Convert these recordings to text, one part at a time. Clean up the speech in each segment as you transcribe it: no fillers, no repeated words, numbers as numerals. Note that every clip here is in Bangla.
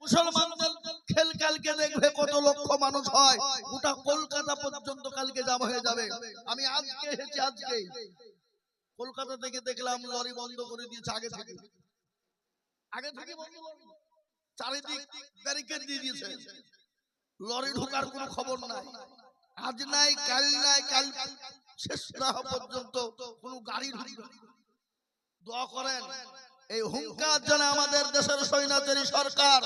মুসলমানদের খেল কালকে দেখবে কত লক্ষ মানুষ হয়, গোটা কলকাতা পর্যন্ত কালকে জাম হয়ে যাবে। আমি আজকে এসেছি, আজকে কলকাতা থেকে দেখলাম লরি বন্ধ করে দিয়েছে আগে থেকে বন্ধ করে চারিদিক ব্যারিকেড দিয়ে দিয়েছে, লরি ঢোকার কোনো খবর নাই, আজ নাই কাল নাই, কাল শেষ না হওয়া পর্যন্ত কোনো গাড়ি ঢুকবে। দোয়া করেন এই হুঙ্কার যেন আমাদের দেশের স্বৈরাচারী সরকার,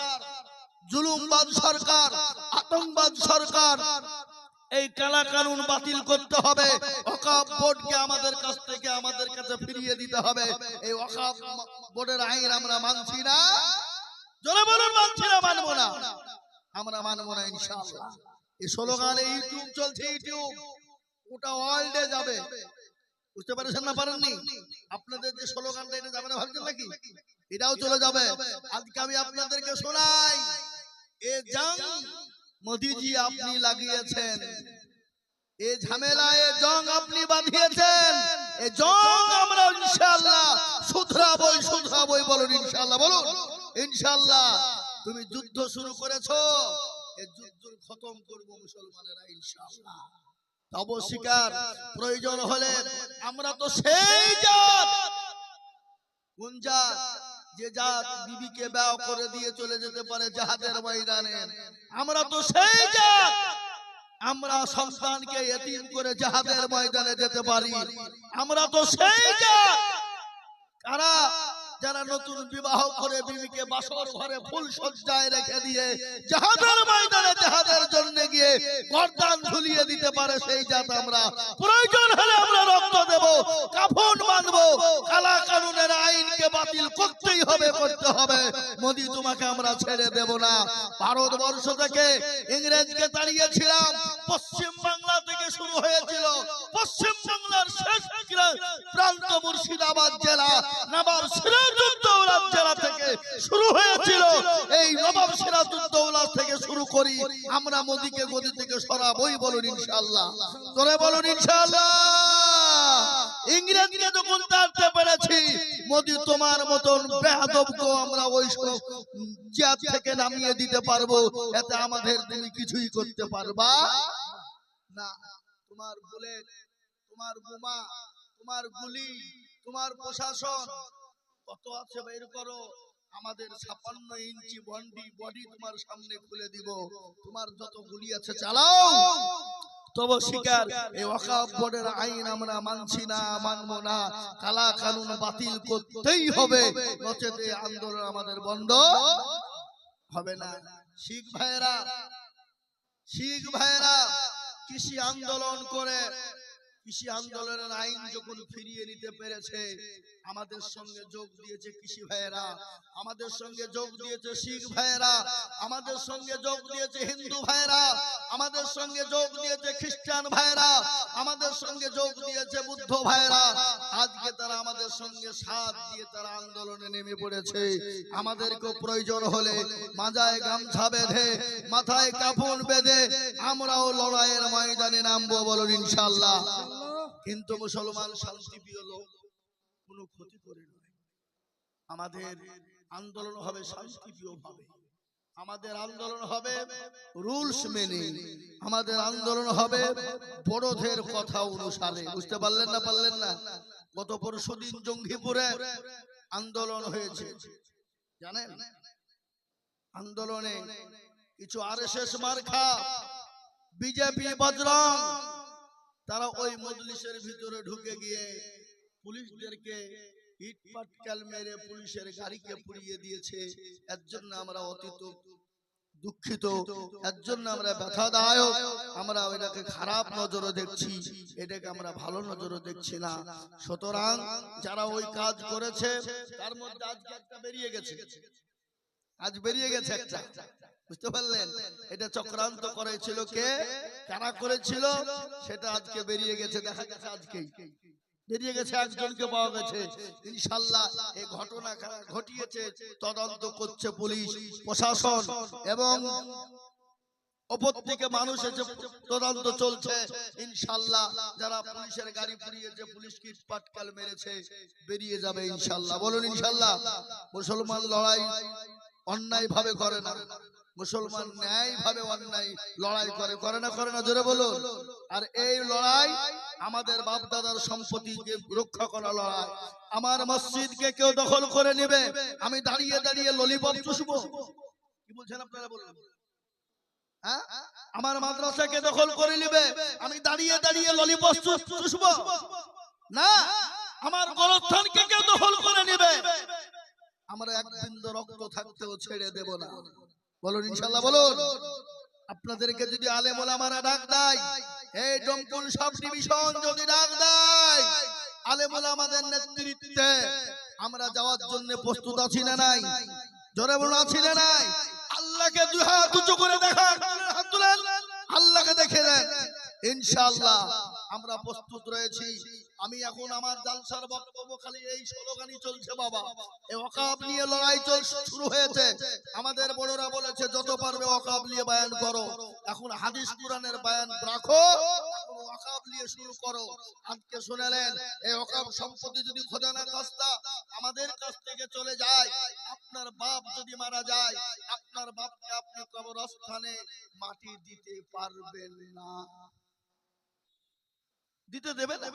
জুলুমবাদ সরকার, আতঙ্কবাদ সরকার, এই কালা কানুন বাতিল করতে হবে। ওয়াকফ বোর্ডকে আমাদের কাছ থেকে আমাদের কাছে ফিরিয়ে দিতে হবে। এই ওয়াকফ বোর্ডের আইন আমরা মানছি না, জোরে বলুন মানছি না, মানবো না, আমরা মানবো না ইনশাআল্লাহ। এই স্লোগানে ইউটিউব চলছে, ইউটিউব ওটা ওয়ার্ল্ডে যাবে, বুঝতে পারছেন না পারেননি? আপনাদের যে স্লোগানটা এটা যাবে না ভাবছেন নাকি? এটাও চলে যাবে। আজকে আমি আপনাদেরকে শোনাই, এ জং মোদিজি আপনি লাগিয়েছেন, এ ঝামেলা, এ জং আপনি বাঁধিয়েছেন, এ জং আমরা ইনশাআল্লাহ শুধরাবই, শুধরাবই। বলুন ইনশাআল্লাহ, বলুন ইনশাআল্লাহ। তুমি যুদ্ধ শুরু করেছো, এই যুদ্ধ খতম করব মুসলমানেরা ইনশাআল্লাহ। তব শিকার প্রয়োজন হলে আমরা তো সেই জাত, কোন জাত? যে জাত বিবিকে বিয়ে করে দিয়ে চলে যেতে পারে জিহাদের ময়দানে। আমরা তো সেই জাত, আমরা সন্তানকে এতিম করে জিহাদের ময়দানে যেতে পারি। আমরা তো সেই জাত, কারা যারা নতুন বিবাহ করে বিবিকে বাসর ঘরে ফুল সজ্জায় রেখে দিয়ে জিহাদের ময়দানে জিহাদের জন্য গিয়ে গর্দান ঝুলিয়ে দিতে পারে, সেই জাত আমরা। প্রয়োজন হলে আমরা রক্ত দেব, কাফন বাঁধবো, কালা কানুনের আইনকে বাতিল করতেই হবে, করতে হবে। মোদি তোমাকে আমরা ছেড়ে দেব না। ভারতবর্ষ থেকে ইংরেজকে তাড়িয়েছিলাম, পশ্চিম বাংলা থেকে শুরু হয়েছিল। পশ্চিম বাংলার শেষ প্রান্ত মুর্শিদাবাদ জেলা, নবাব সিরাজউদ্দৌলা জেলা থেকে শুরু হয়েছিল। এই নবাব সিরাজউদ্দৌলা থেকে শুরু করি আমরা মোদিকে গদি থেকে সরাবই। বলুন ইনশাআল্লাহ, তোরে বলুন ইনশাআল্লাহ। ইংরেজকে যখন তাড়তে পেরেছি, মোদি তোমার মতন বেয়াদবকে আমরা ওই জাত থেকে নামিয়ে দিতে পারবো। এতে আমাদের তুমি কিছুই করতে পারবা না। তোমার বুলেট, তোমার বোমা, তোমার গুলি, তোমার প্রশাসন কত আছে বের করো। আমাদের 56 ইঞ্চি বডি তোমার সামনে খুলে দিব, তোমার যত গুলি আছে চালাও। তবে শিকার এই ওয়াকফ বোর্ডের আইন আমরা মানছি না, মানবো না। কালা কানুন বাতিল করতেই হবে, নচেতে আন্দোলন আমাদের বন্ধ হবে না। শিখ ভাইরা, শিখ ভাইরা কৃষি আন্দোলন করে, কৃষি আন্দোলনের আইন যখন ফিরিয়ে নিতে পেরেছে, আমাদের সঙ্গে যোগ দিয়েছে কৃষি ভাইয়েরা, আমাদের সঙ্গে যোগ দিয়েছে শিখ ভাইয়েরা, আমাদের সঙ্গে যোগ দিয়েছে হিন্দু ভাইয়েরা, আমাদের সঙ্গে যোগ দিয়েছে খ্রিস্টান ভাইয়েরা, আমাদের সঙ্গে যোগ দিয়েছে বুদ্ধ ভাইয়েরা। আজকে তারা আমাদের সঙ্গে সাথ দিয়ে তারা আন্দোলনে নেমে পড়েছে। আমাদেরকেও প্রয়োজন হলে মাজায় গামছা বেঁধে, মাথায় কাফন বেঁধে আমরাও লড়াইয়ের ময়দানে নামবো। বলুন ইনশাআল্লাহ। কিন্তু মুসলমান শান্তিপ্রিয় লোক, কোনো ক্ষতি করে নয়। আমাদের আন্দোলন হবে শান্তিপ্রিয় ভাবে, আমাদের আন্দোলন হবে রুলস মেনে, আমাদের আন্দোলন হবে বড়দের কথা অনুসারে। বুঝতে পারলেন না? পারলেন না? গত পরশুদিন জঙ্গিপুরে আন্দোলন হয়েছে, জানেন? আন্দোলনে কিছু আরএসএস মার্কা, বিজেপি, বজরং, তারা ওই মজলিসের ভিতরে ঢুকে গিয়ে পুলিশদেরকে ইট পাটকেল মেরে পুলিশের গাড়িকে পুড়িয়ে দিয়েছে। এর জন্য আমরা অতীত দুঃখিত, এর জন্য আমরা ব্যথাদায়ক, আমরা এটাকে খারাপ নজরে দেখছি, এটাকে আমরা ভালো নজরে দেখছি না। সুতরাং যারা ওই কাজ করেছে তার মধ্যে আজকে একটা বেরিয়ে গেছে, আজ বেরিয়ে গেছে একটা, বুঝতে পারলেন? এটা চক্রান্ত করেছিল কে, কারা করেছিল সেটা আজকে বেরিয়ে গেছে, দেখা গেছে আজকেই বেরিয়ে গেছে, একজনকে পাওয়া গেছে। ইনশাআল্লাহ এই ঘটনা ঘটিয়েছে তদন্ত করছে পুলিশ প্রশাসন এবং উপর থেকে মানুষ এসে তদন্ত চলছে। ইনশাআল্লাহ যারা পুলিশের গাড়ি পুড়িয়েছে, পুলিশ কি পাটকেল মেরেছে, বেরিয়ে যাবে ইনশাআল্লাহ। বলুন ইনশাআল্লাহ। মুসলমান লড়াই অন্যায় ভাবে করে না, মুসলমান ন্যায় ভাবে অন্যায় লড়াই করে, করে না করে না, জোরে বলুন। আর এই লড়াই আমাদের বাপ দাদার সম্পত্তিকে রক্ষা করা লড়াই। আমার মসজিদকে কেউ দখল করে নেবে, আমি দাঁড়িয়ে দাঁড়িয়ে ললিপপ চুষবো? কি বলছেন আপনারা বলুন? হ্যাঁ, আমার মাদ্রাসাকে দখল করে নেবে, আমি দাঁড়িয়ে দাঁড়িয়ে ললিপপ চুষবো? না, আমার গোরস্থানকে কেউ দখল করে নেবে, আমরা এক বিন্দু রক্ত থাকতেও ছেড়ে দেব না। বলুন ইনশাআল্লাহ, বলুন। আপনাদেরকে যদি আলেম ওলামারা ডাক দেয়, এই ডমকুল সাব ডিভিশন যদি ডাক দেয়, আলেম ওলামাদের নেতৃত্বে আমরা যাওয়ার জন্য প্রস্তুত আছি না নাই? জোরে বলুন, আছি না নাই? আল্লাহকে দুই হাত উঁচু করে দেখান, হাত তুলেন, আল্লাহকে দেখে দেন, ইনশাআল্লাহ আমরা প্রস্তুত রয়েছি। আমি এখন আমার জালসার বক্তব্য খালি এই স্লোগানই চলছে বাবা, এই ওয়াকফ নিয়ে লড়াই শুরু হয়েছে। আমাদের বড়রা বলেছে যত পারবে ওয়াকফ নিয়ে বয়ান করো, এখন হাদিস কুরআনের বয়ান রাখো, এখন ওয়াকফ নিয়ে শুরু করো। আজকে শুনলেন, এই ওয়াকফ সম্পত্তি যদি খোদা না খাস্তা আমাদের কাছ থেকে চলে যায়, আপনার বাপ যদি মারা যায়, আপনার বাপকে আপনি কবরস্থানে মাটি দিতে পারবেন না, দিতে দেবে না।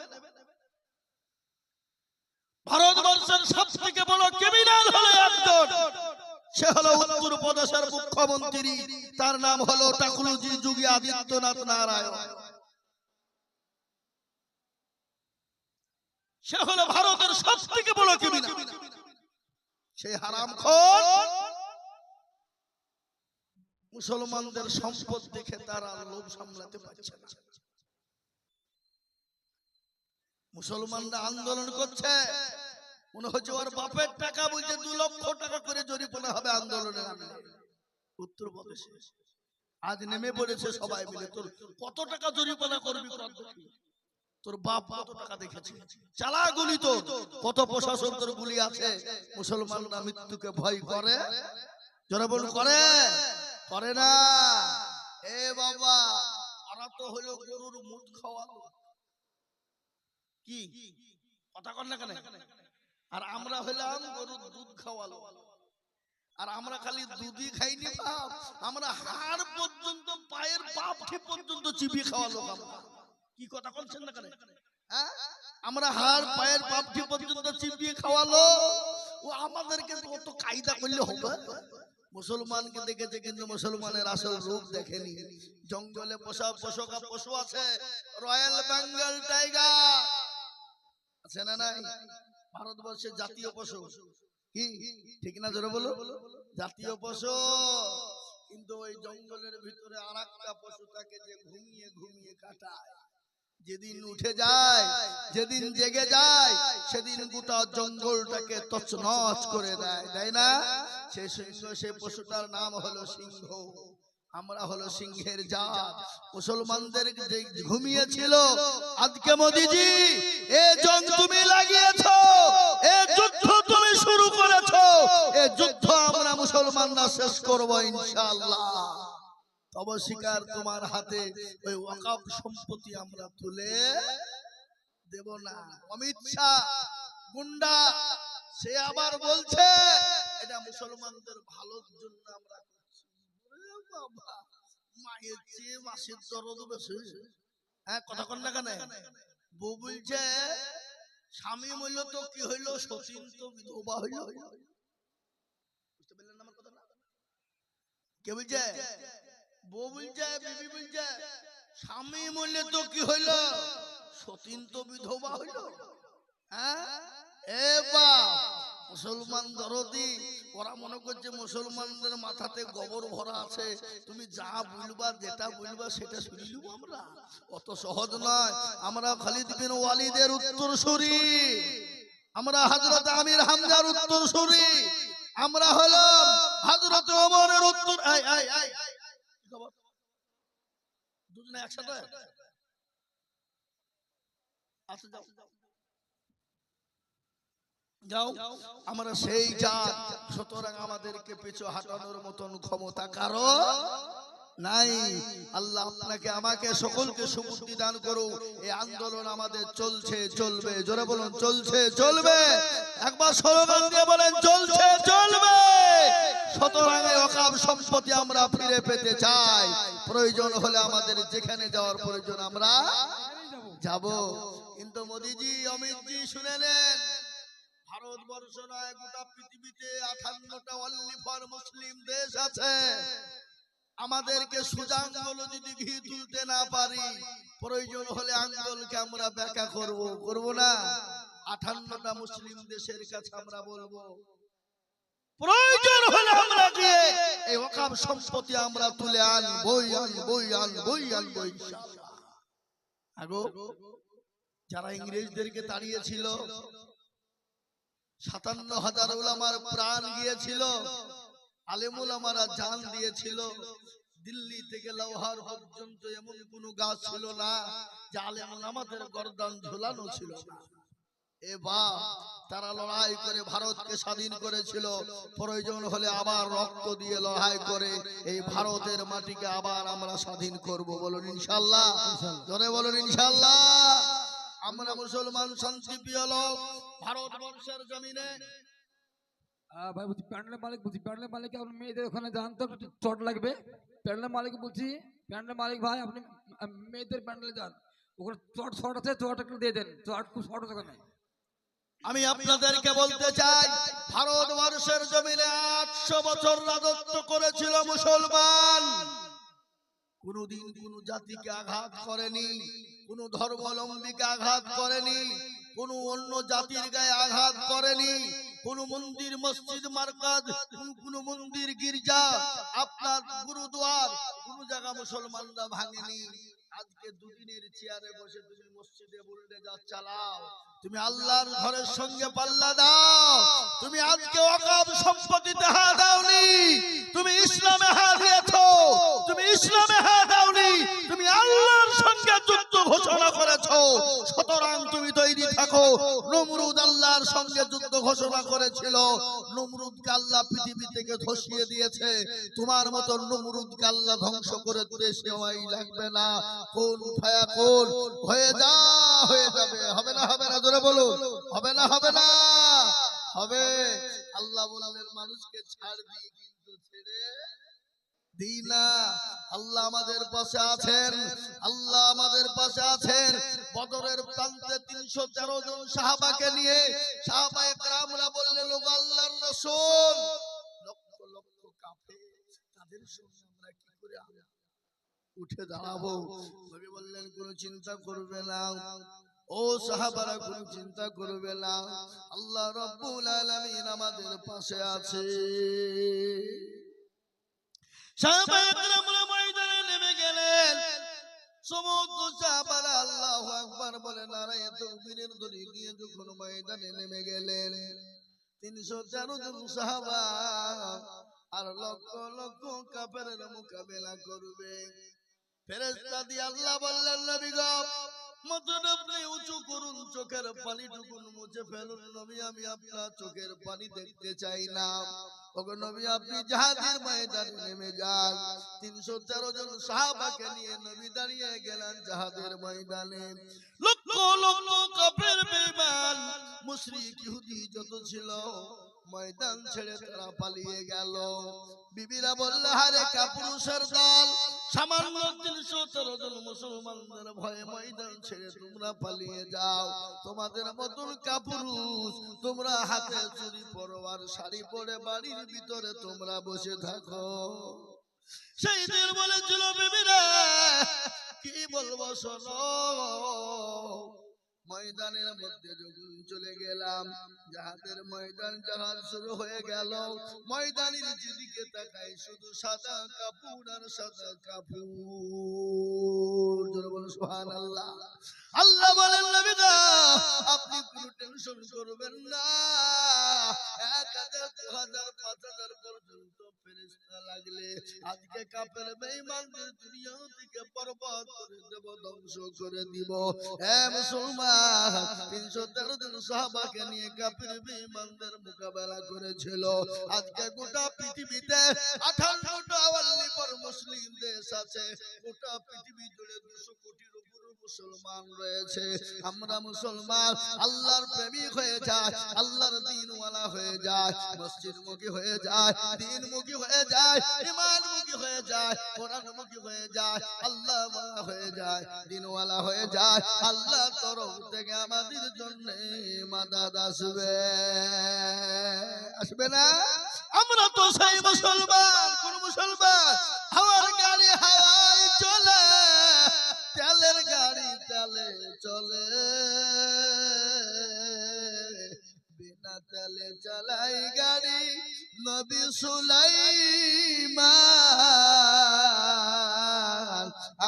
ভারতবর্ষের সবথেকে বড় ক্রিমিনাল হলো একজন, সে হলো উত্তর প্রদেশের মুখ্যমন্ত্রী, তার নাম হলো টাকলুজি যোগী আদিত্যনাথ নারায়ণ। সে হলো ভারতের সবথেকে বড় ক্রিমিনাল। সেই হারামখোর মুসলমানদের সম্পদ দেখে তারা লোভ সামলাতে পারছে না। মুসলমানরা আন্দোলন করছে, মনে হচ্ছে ওর বাপের টাকা, বলছে 2 লক্ষ টাকা করে জরিমানা হবে আন্দোলনের নামে। উত্তরপ্রদেশে আজ নেমে পড়েছে সবাই মিলে, তোর কত টাকা জরিমানা করবি, তোর বাপ কত টাকা দেখেছে, চালা গুলি, তো কত প্রশাসন তোর গুলি আছে। মুসলমানরা মৃত্যুকে ভয় করে, যারা বল করে, করে না। এ বাবা, ওরা তো হলো গরুর মুখ খাওয়ালো, কি কথা কর না কেন? আর আমরা হলাম গরুর দুধ খাওয়ালো। আর আমরা খালি দুধই খাইনি বাপ, আমরা হাড় পর্যন্ত, পায়ের পাপঠি পর্যন্ত চিবিয়ে খাওয়ালো। কি কথা বলছেন না কেন? হ্যাঁ, আমরা হাড় পায়ের পাপঠি পর্যন্ত চিবিয়ে খাওয়ালো। ও আমাদেরকে কত কায়দা করলে হবে? মুসলমানকে দেখেছে কিন্তু মুসলমানের আসল রূপ দেখেনি। জঙ্গলে পোষা পোষকা পশু আছে, রয়্যাল বেঙ্গল টাইগার আছে না নাই? ভারতবর্ষের জাতীয় পশু, কি ঠিক না? জোরে বলো, জাতীয় পশু। কিন্তু ওই জঙ্গলের ভিতরে আরেকটা পশু থাকে যে ঘুমিয়ে ঘুমিয়ে কাটায়। যেদিন উঠে যায়, যেদিন জেগে যায়, সেদিন গোটা জঙ্গলটাকে তছনছ করে দেয়, তাই না? সেই সিংহ, সেই পশুটার নাম হলো সিংহ। আমরা হলো সিংহের জাত। মুসলমানদের যে ঘুমিয়েছিল, আজকে মোদিজি এ জং তুমি লাগিয়েছো, এ যুদ্ধ তুমি শুরু করেছো, এ যুদ্ধ আমরা মুসলমানরা শেষ করব ইনশাআল্লাহ। তবে শিকার তোমার হাতে ওই ওয়াকফ সম্পত্তি আমরা তুলে দেব না। অমিত শাহ গুন্ডা, সে আবার বলছে এটা মুসলমানদের ভালোর জন্য আমরা করছি। বাবা, মায়ের চেয়ে মাসের দরদ বেশি। হ্যাঁ, কথা কন না কেন? বউ বলছে স্বামী মূল্য তো কি হইলো, সতীন তো বিধবা হইল। বুঝতে পারলেন আমার কথা না? কে বলছে? বউ বলছে, বিবি বলছে স্বামী মূল্য তো কি হইল, সতীন তো বিধবা হইল। হ্যাঁ, এ বাপ, মুসলমান দরদি, ওরা মনে করছে মুসলমানদের মাথাতে গোবর ভরা আছে, তুমি যা বলবা, যেটা বলবা সেটা শুনে নিব আমরা। অত সহজ নয়। আমরা খালিদ বিন ওয়ালিদের উত্তরসূরি, আমরা হযরত আমির হামজার উত্তরসূরি, আমরা হলো হযরত ওমরের উত্তর। এই এই এই দুজনে একসাথে আচ্ছা যাও, আমরা সেই জাত। সুতরাং আমাদেরকে পিছু হাঁটানোর মতন ক্ষমতা কারো নাই। আল্লাহ আপনাকে আমাকে সকলকে সুবুদ্ধি দান করুন। এই আন্দোলন আমাদের চলছে চলবে, জোরে বলুন চলছে চলবে, একবার স্লোগান দিয়ে বলেন চলছে চলবে। সুতরাং এই ওয়াকফ সম্পত্তি আমরা ফিরে পেতে চাই। প্রয়োজন হলে আমাদের যেখানে যাওয়ার প্রয়োজন আমরা যাব। কিন্তু মোদিজি, অমিতজি শুনে নেন, ভারতবর্ষ নয় গোটা পৃথিবীতে 58টা অনলি ফর মুসলিম দেশ আছে। আমাদেরকে সুজাঙ্গল যদি ঘি তুলতে না পারি, প্রয়োজন হলে আঙ্গলকে আমরা ব্যাখ্যা করব না। 58টা মুসলিম দেশের কাছে আমরা বলবো, প্রয়োজন হলে আমরা গিয়ে এই ওয়াকফ সম্পত্তি আমরা তুলে আনবই ইনশাআল্লাহ। আগো যারা ইংরেজদেরকে তাড়িয়েছিল, 57,000 উলামার প্রাণ গিয়েছিল, আলেম উলামারা জান দিয়েছিল। দিল্লি থেকে লাহোর পর্যন্ত এমন কোন গাছ ছিল না যে আলেম উলামাদের গর্দান ঝোলানো ছিল না। তারা লড়াই করে ভারতকে স্বাধীন করেছিল। প্রয়োজন হলে আবার রক্ত দিয়ে লড়াই করে এই ভারতের মাটিকে আবার আমরা স্বাধীন করব। বলুন ইনশাআল্লাহ, জোরে বলুন ইনশাআল্লাহ। আমরা মুসলমান শান্তিপ্রিয় লোক, ভারতবর্ষের জমিনে ভাই বলছি প্যান্ডেলের মালিক, বলছি প্যান্ডেলের মালিক আপনি মেয়েদের ওখানে যান তো, চট লাগবে। প্যান্ডেলের মালিক বলছি, প্যান্ডেলের মালিক ভাই আপনি মেয়েদের প্যান্ডেলে যান, ওখানে চট শর্ট আছে, চট একটু দিয়ে দেন, চট খুব শর্ট আছে ওখানে। আমি আপনাদেরকে বলতে চাই, ভারতবর্ষের জমিনে 800 বছর রাজত্ব করেছিল মুসলমান। কোনদিন কোন জাতিকে আঘাত করেনি, কোন ধর্মাবলম্বীকে আঘাত করেনি, কোন অন্য জাতির গায়ে আঘাত করেনি। কোন মন্দির, মসজিদ, মারকাজ, কোন মন্দির, গির্জা, আপনার গুরুদুয়ার, কোন জায়গা মুসলমানরা ভাঙেনি। আজকে দুদিনের চেয়ারে বসে তুমি মসজিদে বুলডোজার চালাও, তুমি আল্লাহর ঘরের সঙ্গে পাল্লা দাও। তুমি আজকে ওয়াকফ সম্পত্তিতে হাত দাওনি, তুমি ইসলামে হাত দিয়েছো, তুমি ইসলামে হাত দাওনি, তুমি আল্লাহর সঙ্গে যুদ্ধ ঘোষণা করেছো। সুতরাং তুমি তৈরি থাকো। নমরুদ আল্লাহর সঙ্গে যুদ্ধ ঘোষণা করেছিল, নমরুদকে আল্লাহ পৃথিবী থেকে ধসিয়ে দিয়েছে। তোমার মতো নমরুদকে আল্লাহ ধ্বংস করে দিতে সময় লাগবে না। কোন ফায়াকুন হয়ে যাবে। হবে না হবে না, জোরে বলুন, হবে না হবে না, হবে। আল্লাহ বললেন মানুষকে ছাড় দিই কিন্তু ছেড়ে দিই না। আল্লাহ আমাদের পাশে আছেন, আল্লাহ আমাদের পাশে আছেন। বদরের প্রান্তে 313 জন সাহাবাকে নিয়ে সাহাবায়ে কেরামরা বললেন, ওগো আল্লাহর রাসূল, লক্ষ লক্ষ কাফের, তাদের সঙ্গে আমরা কি করে উঠে দাঁড়াবো? নবী বললেন কোনো চিন্তা করবে না, ও সাহাবারা কোনো চিন্তা করবে না, আল্লাহ রাব্বুল আলামিন আমাদের পাশে আছে। সাহাবায়ে কেরামরা ময়দানে নেমে গেলেন। সমস্ত সাহাবারা আল্লাহু আকবার বলে নারায়ে তাকবীরের ধ্বনি দিয়ে যখন ময়দানে নেমে গেলেন, 313 জন সাহাবা আর লক্ষ লক্ষ কাফেরের মোকাবেলা করবে। ফেরেশতা দিয়ে আল্লাহ বললেন, নবী গো, মাথাটা আপনি উঁচু করুন, চোখের পানিটুকুন মুছে ফেলুন। নবী, আমি আপনার চোখের পানি দেখতে চাই না। ওগো নবী, আপনি জিহাদের ময়দানে নেমে যান। 313 জন সাহাবাকে নিয়ে নবী দাঁড়িয়ে গেলেন জিহাদের ময়দানে। লক্ষ লক্ষ কাফের বেঈমান মুশরিক ইহুদি যত ছিল ময়দান ছেড়ে তারা পালিয়ে গেল। বিবিরা বলল, হারে কাপুরুষের দল, সামান্য 313 জন মুসলমানদের ভয়ে ময়দান ছেড়ে তোমরা পালিয়ে যাও। তোমাদের মতন কাপুরুষ তোমরা হাতে চুরি পরোয়ার শাড়ি পরে বাড়ির ভিতরে তোমরা বসে থাকো। সেই দিন বলেছিল বিবিরা, কি বলবো শোনো। ময়দানের মধ্যে যখন চলে গেলাম, জাহাদের ময়দান, জাহাজ শুরু হয়ে গেল। ময়দানের যেদিকে তাকাই শুধু সাদা কাপড় আর সাদা কাপড়। জোরে বলো সুবহানাল্লাহ। আল্লাহ বলেন, নবী গো, আপনি কোনো টেনশন করবেন না। 1000, 2000, 5000 পর্যন্ত ফেরেশতা লাগলে আজকে কাফের বেঈমানদের দুনিয়া থেকে বরবাদ করে দেব, ধ্বংস করে দিব। এ মুসলমান, 313 জন সাহাবাকে নিয়ে কাফের বেঈমানদের মোকাবেলা করেছিল। আজকে গোটা পৃথিবীতে 58টা অনলি ফর মুসলিম দেশ আছে, গোটা পৃথিবী জুড়ে 200 কোটির উপরে মুসলমান রয়েছে। আমরা মুসলমান আল্লাহর প্রেমিক হয়ে যায়, আল্লাহর দ্বীনওয়ালা হয়ে যায়, মসজিদমুখী হয়ে যায়, দ্বীনমুখী হয়ে যায়, ঈমানমুখী হয়ে যায়, কোরআনমুখী হয়ে যায়, আল্লাহওয়ালা হয়ে যায়, দ্বীনওয়ালা হয়ে যায়। আল্লাহর তরফ থেকে আমাদের জন্য মাদাদ আসবে, আসবে না? আমরা তো সেই মুসলমান, কোন মুসলমান হাওয়ার গাড়ি হাওয়ায় চলে, তেলের গাড়ি তেলে চলে, বিনা তেলে চালাই গাড়ি নবী সুলাইমান।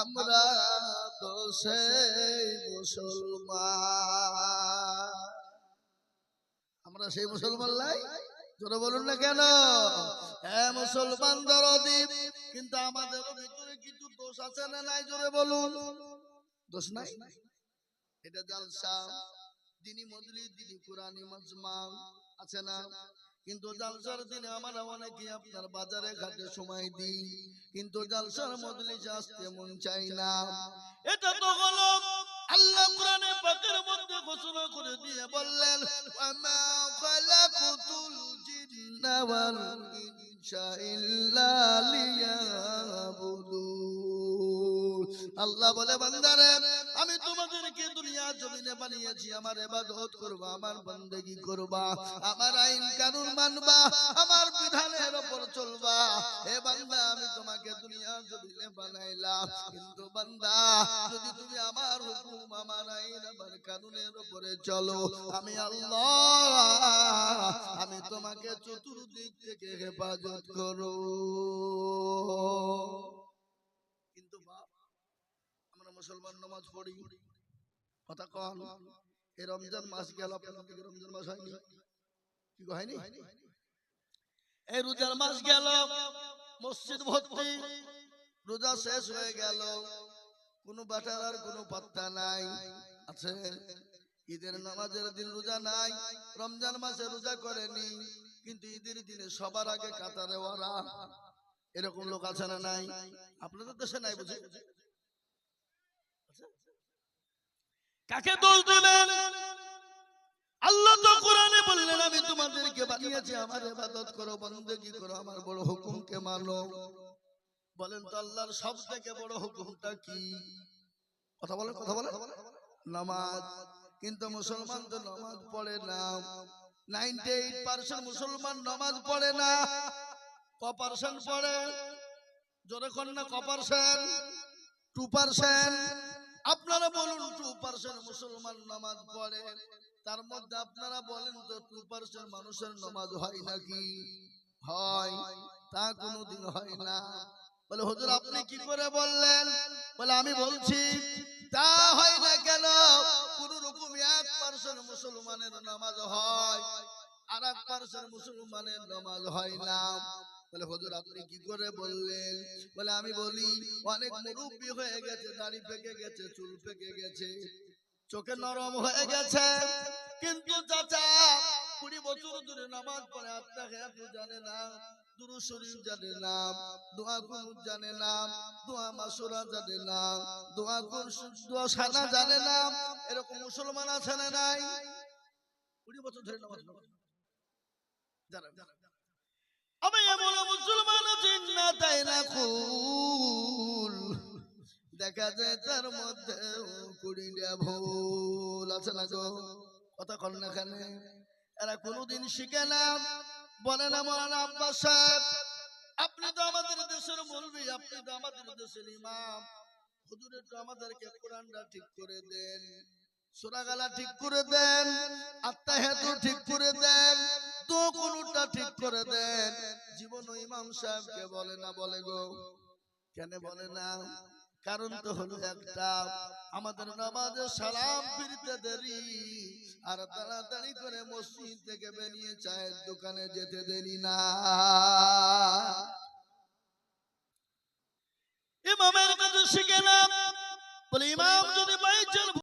আমরা তো সেই মুসলমান, আমরা সেই মুসলমান লাই, জোরে বলুন না কেন? হ্যাঁ মুসলমান দরদি, কিন্তু আমাদের ভিতরে কিছু দোষ আছে না নাই? জোরে বলুন। দোষ নাই? এটা জালসা, দিনী মজলিস, দিনী কুরআনি মাজমা আছে না? কিন্তু জালসার দিনে আমরা অনেকে আপনার বাজারে ঘাটে সময় দিই, কিন্তু জালসার মজলিস আসতে মন চাই না। এটা তো হলো আল্লাহ কোরআনে পাকের মধ্যে ঘোষণা করে দিয়ে বললেন, ওয়ামা খালাকুতুল জিন্না ওয়াল ইনসা ইল্লা লিয়াবুদুন। আল্লাহ বলে, বান্দারে আমি তোমাদেরকে দুনিয়া জমিনে বানিয়েছি আমার ইবাদত করবা, আমার বন্দেগী করবা, আমার আইন কানুন মানবা, আমার বিধানের উপর চলবা। হে বান্দা, আমি তোমাকে দুনিয়া জমিনে বানাইলাম, কিন্তু বান্দা যদি তুমি আমার হুকুম, আমার আইন, আমার কানুনের উপরে চলো, আমি আল্লাহ আমি তোমাকে চতুর্দিক থেকে হেফাজত করো। কিন্তু বাপ, আমরা মুসলমান নামাজ পড়ি, কথা কন, এই রমজান মাস গেল, আপনাদের রমজান মাস হয়নি? কি গো হয়নি? এই রোজার মাস গেল, মসজিদ ভর্তি, রোজা শেষ হয়ে গেল, কোনো বাটার আর কোনো পাত্তা নাই আছে। ঈদের নামাজের দিন রোজা নাই, রমজান মাসে রোজা করেনি, কিন্তু ঈদের দিনে সবার আগে কাতারে ওরা, এরকম লোক আছে না নাই? আপনাদের দেশে নাই বুঝি? কাকে দোষ দিবেন? আল্লাহ তো কোরআনে বললেন, আমি তোমাদেরকে বানিয়েছি আমার ইবাদত করো, বন্দেগী করো, আমার বড় হুকুমকে মানো। বলেন তো আল্লাহর সব থেকে বড় হুকুমটা কি? কথা বলেন, কথা বলেন। নামাজ। কিন্তু মুসলমান তো নামাজ পড়ে না। 98% মুসলমান নামাজ পড়ে না। ক% পড়ে? জোরে কোন না, ক%? 2%। আপনারা বলুন 2% মুসলমান নামাজ পড়ে, তার মধ্যে আপনারা বলেন তো 2% মানুষের নামাজ হয় নাকি? হয়? তা কোনোদিন হয় না। বলে হুজুর আপনি কি করে বললেন? বলে আমি বলছি তা হয় না কেন? কোন রকম 1% মুসলমানের নামাজ হয়, আর 1% মুসলমানের নামাজ হয় না। বলে হুজুর আপনি কি করে বললেন? বলে আমি বলি, অনেক মুরব্বি হয়ে গেছে, দাড়ি পেকে গেছে, চুল পেকে গেছে, চোখে নরম হয়ে গেছে, কিন্তু চাচা 20 বছর ধরে নামাজ পড়ে, আপনাকে এত জানে না, দুরূদ শরীফ জানে না, দোয়া কুনুত জানে না, দোয়া মাসুরা জানে না, দোয়া সানা জানে না, এরকম মুসলমান আছে না নাই? 20 বছর ধরে নামাজ পড়ে জানেন না। আমি এমন মুসলমান আছি না তাই না কুল, দেখা যায় তার মধ্যে 20টা ভুল আছে না গো? কথা কন না এখানে। এরা কোনোদিন শিখে না। বলে না মৌলানা আব্বাস সাহেব, আপনি তো আমাদের দেশের মৌলবি, আপনি তো আমাদের দেশের ইমাম, হুজুর একটু আমাদেরকে কোরআনটা ঠিক করে দেন, সূরা গালা ঠিক করে দেন, আত্তাহিয়াতু ঠিক করে দেন, তো কোনটা ঠিক করে দেন। জীবন ইমাম সাহেবকে বলে না। বলে গো, কেন বলে না? কারণ তো হলো একটা, আমাদের নামাজে সালাম ফিরতে দেরি, আর তাড়াতাড়ি করে মসজিদ থেকে বেরিয়ে চায়ের দোকানে যেতে দেরি না। ইমামের কাছে শিখে না। বলে ইমাম যদি বাইচাল